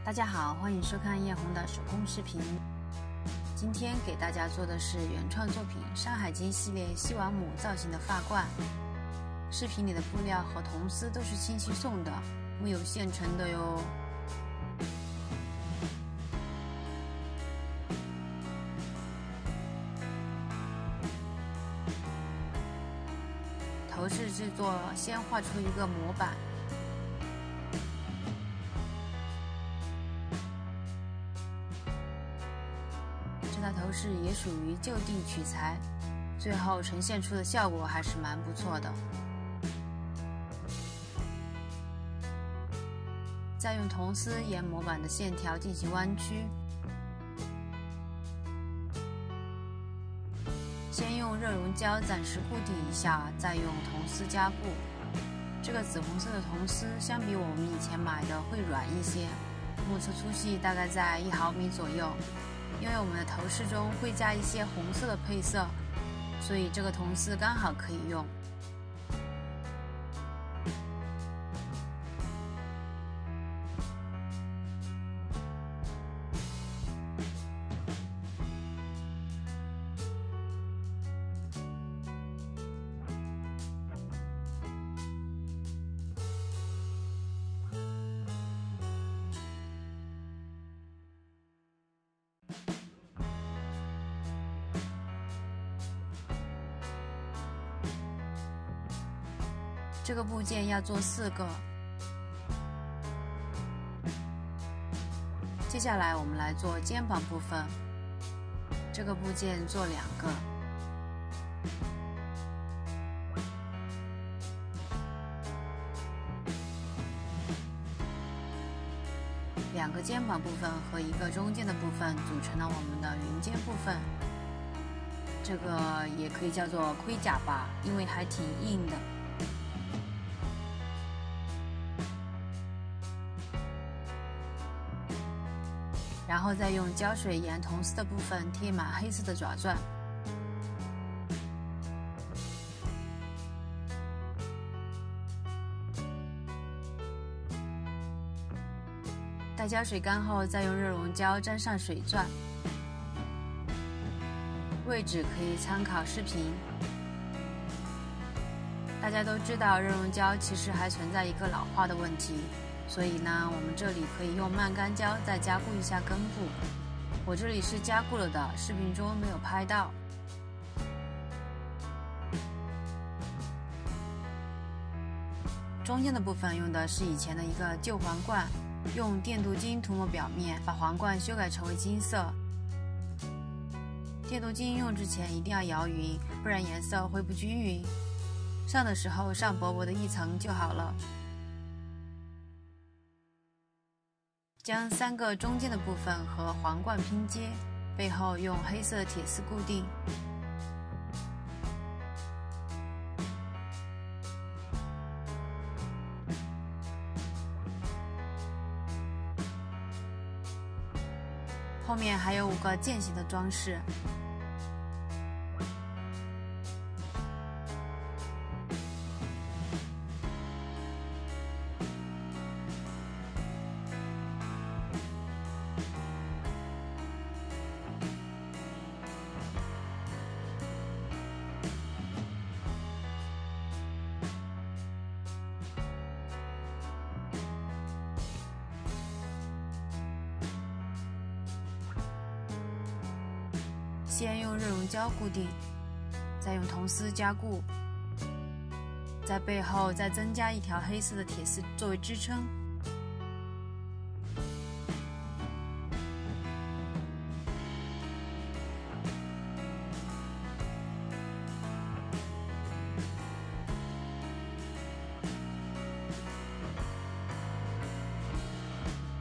大家好，欢迎收看叶红的手工视频。今天给大家做的是原创作品《山海经》系列西王母造型的发冠。视频里的布料和铜丝都是亲戚送的，木有现成的哟。头饰制作，先画出一个模板。这套头饰也属于就地取材，最后呈现出的效果还是蛮不错的。再用铜丝沿模板的线条进行弯曲，先用热熔胶暂时固定一下，再用铜丝加固。这个紫红色的铜丝相比我们以前买的会软一些，目测粗细大概在1毫米左右。因为我们的头饰中会加一些红色的配色，所以这个铜丝刚好可以用。这个部件要做4个。接下来我们来做肩膀部分，这个部件做2个。2个肩膀部分和1个中间的部分组成了我们的云肩部分。这个也可以叫做盔甲吧，因为还挺硬的。然后再用胶水沿铜丝的部分贴满黑色的爪钻。待胶水干后，再用热熔胶沾上水钻。位置可以参考视频。大家都知道，热熔胶其实还存在一个老化的问题。所以呢，我们这里可以用慢干胶再加固一下根部。我这里是加固了的，视频中没有拍到。中间的部分用的是以前的一个旧皇冠，用电镀金涂抹表面，把皇冠修改成为金色。电镀金用之前一定要摇匀，不然颜色会不均匀。上的时候上薄薄的一层就好了。将3个中间的部分和皇冠拼接，背后用黑色的铁丝固定。后面还有5个剑形的装饰。先用热熔胶固定，再用铜丝加固，在背后再增加1条黑色的铁丝作为支撑。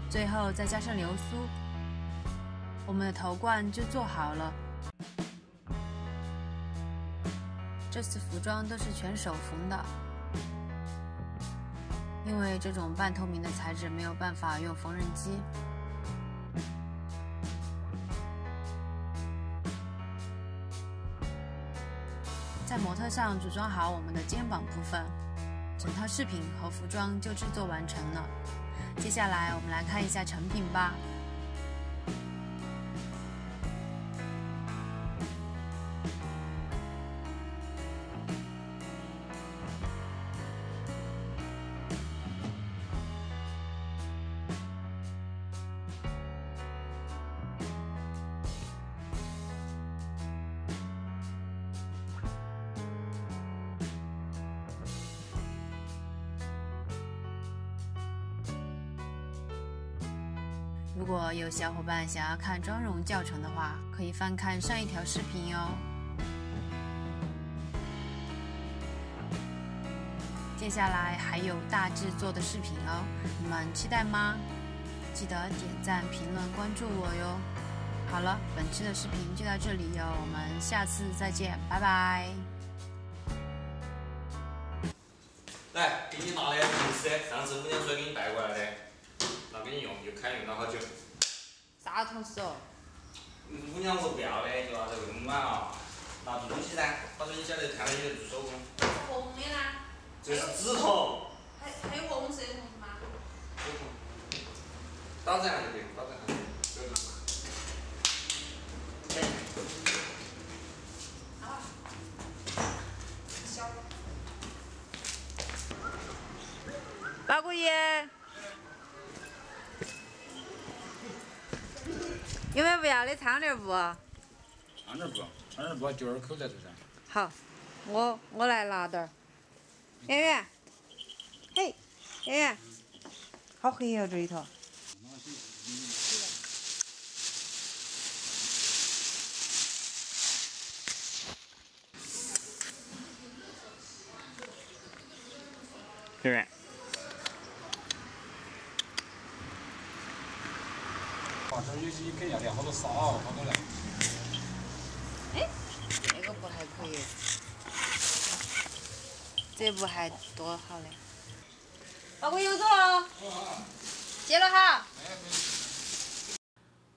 最后再加上流苏，我们的头冠就做好了。这次服装都是全手缝的，因为这种半透明的材质没有办法用缝纫机。在模特上组装好我们的肩膀部分，整套饰品和服装就制作完成了。接下来我们来看一下成品吧。如果有小伙伴想要看妆容教程的话，可以翻看上一条视频哟。接下来还有大制作的视频哦，你们期待吗？记得点赞、评论、关注我哟。好了，本期的视频就到这里哟，我们下次再见，拜拜。来，给你拿的同事，上次5年水给你带过来的。 拿给你用，就看用了好久。啥同事哦5年我不要的，就拿这个买啊，拿东西噻，反正你晓得看到有做手工。红的呢？这是指头。还有红色的红吗？手工。打这样就可以，打这样。啊。小。包姑爷。 有没有不要的窗帘布？窗帘布，9.5口在这噻。好，我来拿点儿。圆圆，嘿，圆圆，好黑哦这里头。圆圆。 这有些肯定要练好多烧，好多来。哎，这个布还可以，这布还多好嘞。老公又走了，接了哈。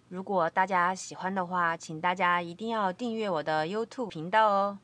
如果大家喜欢的话，请大家一定要订阅我的 YouTube 频道哦。